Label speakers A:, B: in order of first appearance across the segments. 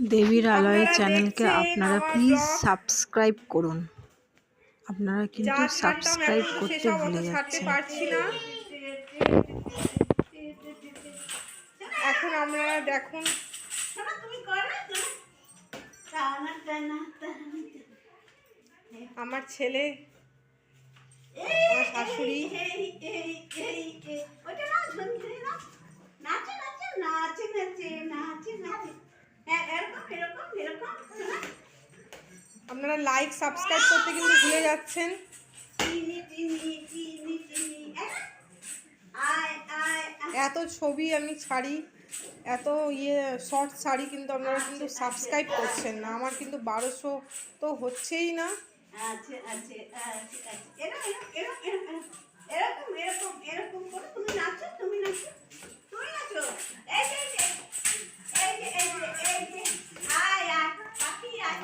A: দেবীর আলয়
B: আপনারা
A: চ্যানেলকে
B: দেখছেন
A: আপনারা
B: আমার
A: প্লিজ
B: ব্লগ।
A: সাবস্ক্রাইব করুন। আপনারা কিন্তু
B: যা ছাড়তাম
A: সাবস্ক্রাইব
B: এখন তো
A: করতে
B: সেসব অত
A: ভুলে
B: ছাড়তে
A: যাচ্ছেন।
B: পারছি না। এখন আপনারা দেখুন আমার ছেলে, আমার শাশুড়ি। আপনারা লাইক সাবস্ক্রাইব করতে কিন্তু ভুলে যাচ্ছেন। এত ছবি আমি ছাড়ি, এত শর্ট ছাড়ি, কিন্তু আপনারা কিন্তু সাবস্ক্রাইব করছেন না। আমার কিন্তু 1200 তো হচ্ছেই না। এরকম করে তুমি নাচো, তুমি নাচো, তুমি নাচো। এই যে এই যে এই যে এই যে এই যে আয় আয় পাখি আয়,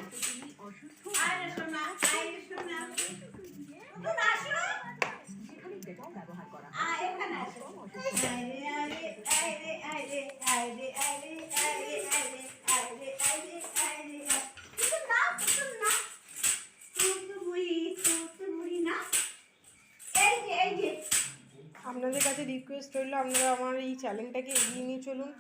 B: আয় রে সোনা, আয় রে সোনা, তুমি নাচো, আয় এখানে আসো, আয় রে আয় রে আয় রে আয় রে আয় রে আয় রে আয় রে আয় রে আয় রে আয় রে আয় রে, তুমি নাচ, তুমি নাচ, তুমি না। এই যে আপনাদের কাছে রিকোয়েস্ট রইল, আপনারা আমার এই চ্যানেলটাকে এগিয়ে নিয়ে চলুন।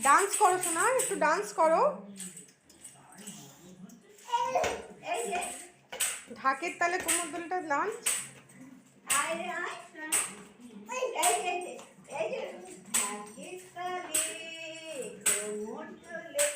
B: ডান্স করো শোনা, একটু ডান্স করো। ঢাকের তালে কোমর দোলটা ডান্স। ঢাকের তালে কোমর দোলে